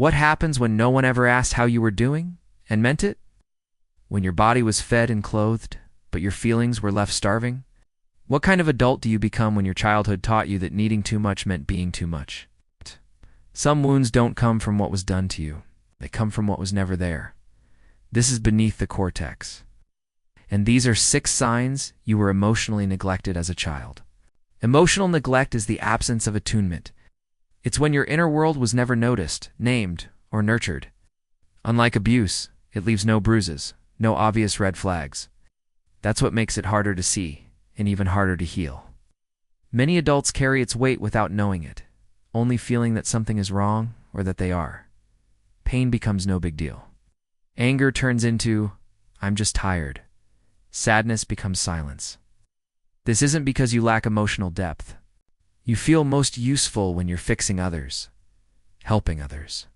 What happens when no one ever asked how you were doing and meant it? When your body was fed and clothed, but your feelings were left starving? What kind of adult do you become when your childhood taught you that needing too much meant being too much? Some wounds don't come from what was done to you. They come from what was never there. This is beneath the cortex. And these are 6 signs you were emotionally neglected as a child. Emotional neglect is the absence of attunement. It's when your inner world was never noticed, named, or nurtured. Unlike abuse, it leaves no bruises, no obvious red flags. That's what makes it harder to see, and even harder to heal. Many adults carry its weight without knowing it, only feeling that something is wrong or that they are. Pain becomes no big deal. Anger turns into, "I'm just tired." Sadness becomes silence. This isn't because you lack emotional depth. You feel most useful when you're fixing others, helping others,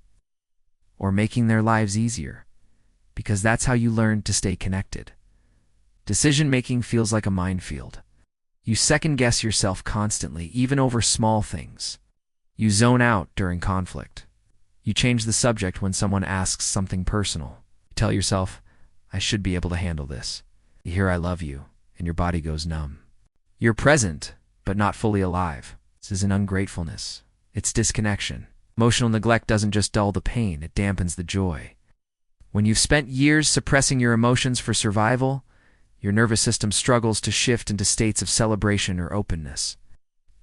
or making their lives easier, because that's how you learn to stay connected. Decision-making feels like a minefield. You second-guess yourself constantly, even over small things. You zone out during conflict. You change the subject when someone asks something personal. You tell yourself, "I should be able to handle this." You hear "I love you," and your body goes numb. You're present, but not fully alive. This isn't ungratefulness. It's disconnection. Emotional neglect doesn't just dull the pain, it dampens the joy. When you've spent years suppressing your emotions for survival, your nervous system struggles to shift into states of celebration or openness.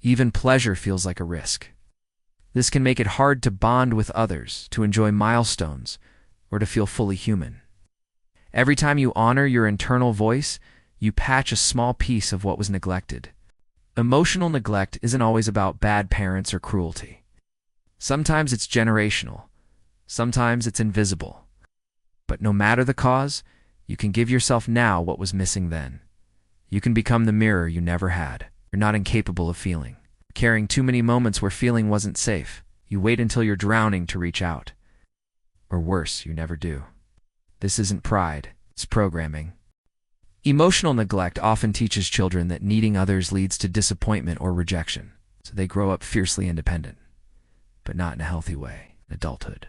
Even pleasure feels like a risk. This can make it hard to bond with others, to enjoy milestones, or to feel fully human. Every time you honor your internal voice, you patch a small piece of what was neglected. Emotional neglect isn't always about bad parents or cruelty. Sometimes it's generational. Sometimes it's invisible. But no matter the cause, you can give yourself now what was missing then. You can become the mirror you never had. You're not incapable of feeling. Carrying too many moments where feeling wasn't safe. You wait until you're drowning to reach out. Or worse, you never do. This isn't pride, it's programming. Emotional neglect often teaches children that needing others leads to disappointment or rejection, so they grow up fiercely independent, but not in a healthy way, adulthood.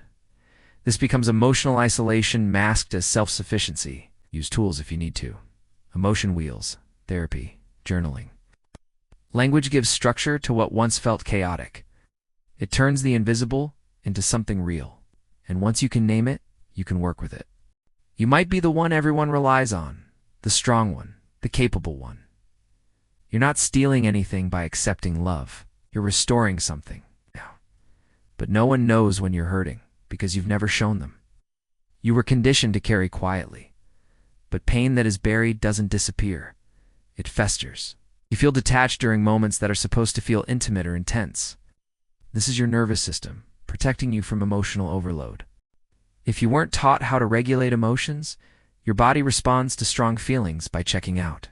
This becomes emotional isolation masked as self-sufficiency. Use tools if you need to. Emotion wheels, therapy, journaling. Language gives structure to what once felt chaotic. It turns the invisible into something real, and once you can name it, you can work with it. You might be the one everyone relies on, the strong one, the capable one. You're not stealing anything by accepting love. You're restoring something. But no one knows when you're hurting, because you've never shown them. You were conditioned to carry quietly. But pain that is buried doesn't disappear. It festers. You feel detached during moments that are supposed to feel intimate or intense. This is your nervous system, protecting you from emotional overload. If you weren't taught how to regulate emotions, your body responds to strong feelings by checking out.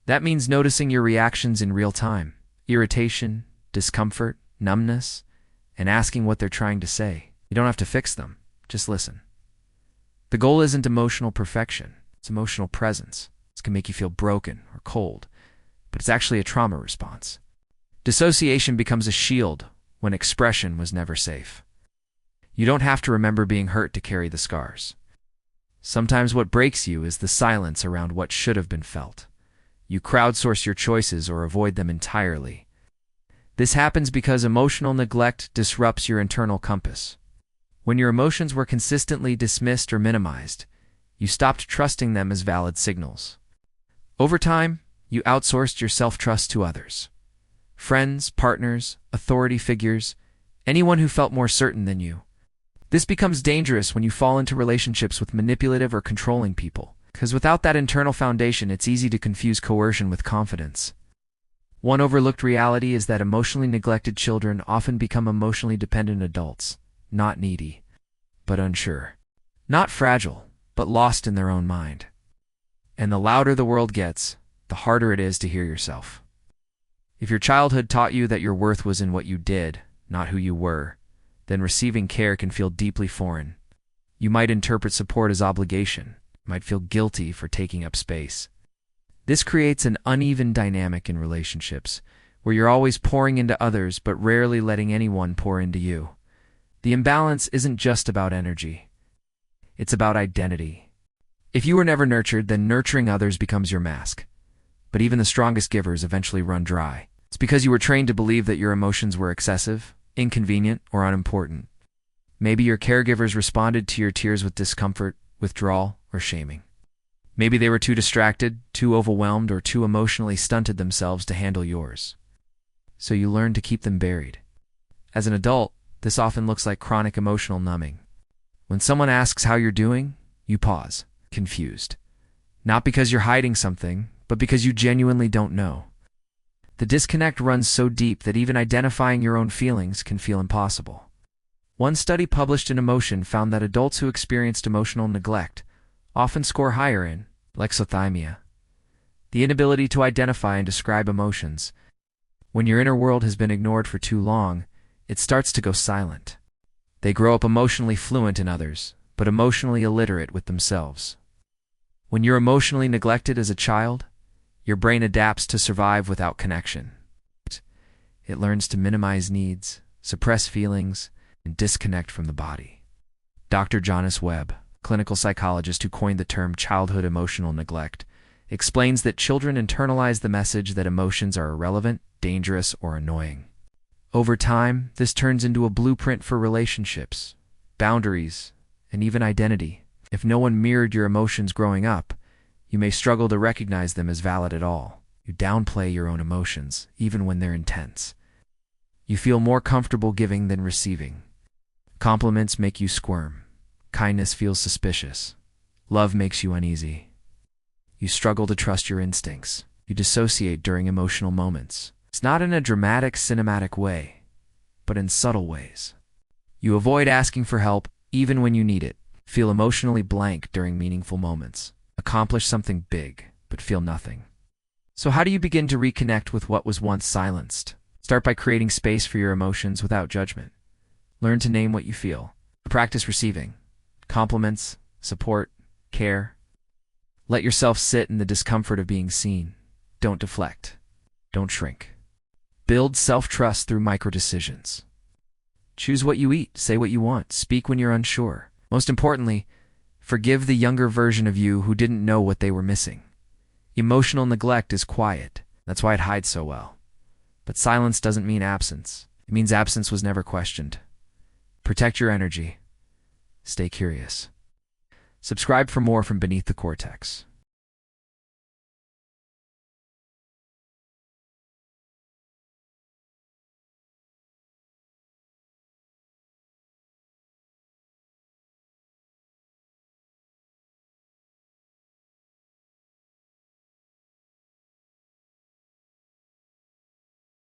That means noticing your reactions in real time, irritation, discomfort, numbness, and asking what they're trying to say. You don't have to fix them, just listen. The goal isn't emotional perfection, it's emotional presence. This can make you feel broken or cold, but it's actually a trauma response. Dissociation becomes a shield when expression was never safe. You don't have to remember being hurt to carry the scars. Sometimes what breaks you is the silence around what should have been felt. You crowdsource your choices or avoid them entirely. This happens because emotional neglect disrupts your internal compass. When your emotions were consistently dismissed or minimized, you stopped trusting them as valid signals. Over time, you outsourced your self-trust to others. Friends, partners, authority figures, anyone who felt more certain than you. This becomes dangerous when you fall into relationships with manipulative or controlling people, because without that internal foundation, it's easy to confuse coercion with confidence. One overlooked reality is that emotionally neglected children often become emotionally dependent adults, not needy, but unsure. Not fragile, but lost in their own mind. And the louder the world gets, the harder it is to hear yourself. If your childhood taught you that your worth was in what you did, not who you were, then receiving care can feel deeply foreign. You might interpret support as obligation, might feel guilty for taking up space. This creates an uneven dynamic in relationships, where you're always pouring into others but rarely letting anyone pour into you. The imbalance isn't just about energy. It's about identity. If you were never nurtured, then nurturing others becomes your mask. But even the strongest givers eventually run dry. It's because you were trained to believe that your emotions were excessive, inconvenient, or unimportant. Maybe your caregivers responded to your tears with discomfort, withdrawal, or shaming. Maybe they were too distracted, too overwhelmed, or too emotionally stunted themselves to handle yours. So you learned to keep them buried. As an adult, this often looks like chronic emotional numbing. When someone asks how you're doing, you pause, confused. Not because you're hiding something, but because you genuinely don't know. The disconnect runs so deep that even identifying your own feelings can feel impossible. One study published in Emotion found that adults who experienced emotional neglect often score higher in alexithymia, the inability to identify and describe emotions. When your inner world has been ignored for too long, it starts to go silent. They grow up emotionally fluent in others, but emotionally illiterate with themselves. When you're emotionally neglected as a child, your brain adapts to survive without connection. It learns to minimize needs, suppress feelings, and disconnect from the body. Dr. Jonas Webb, clinical psychologist who coined the term childhood emotional neglect, explains that children internalize the message that emotions are irrelevant, dangerous, or annoying. Over time, this turns into a blueprint for relationships, boundaries, and even identity. If no one mirrored your emotions growing up, you may struggle to recognize them as valid at all. You downplay your own emotions, even when they're intense. You feel more comfortable giving than receiving. Compliments make you squirm. Kindness feels suspicious. Love makes you uneasy. You struggle to trust your instincts. You dissociate during emotional moments. It's not in a dramatic, cinematic way, but in subtle ways. You avoid asking for help even when you need it. Feel emotionally blank during meaningful moments. Accomplish something big, but feel nothing. So how do you begin to reconnect with what was once silenced? Start by creating space for your emotions without judgment. Learn to name what you feel. Practice receiving compliments, support, care. Let yourself sit in the discomfort of being seen. Don't deflect. Don't shrink. Build self-trust through micro-decisions. Choose what you eat, say what you want, speak when you're unsure. Most importantly, forgive the younger version of you who didn't know what they were missing. Emotional neglect is quiet. That's why it hides so well. But silence doesn't mean absence. It means absence was never questioned. Protect your energy. Stay curious. Subscribe for more from Beneath the Cortex.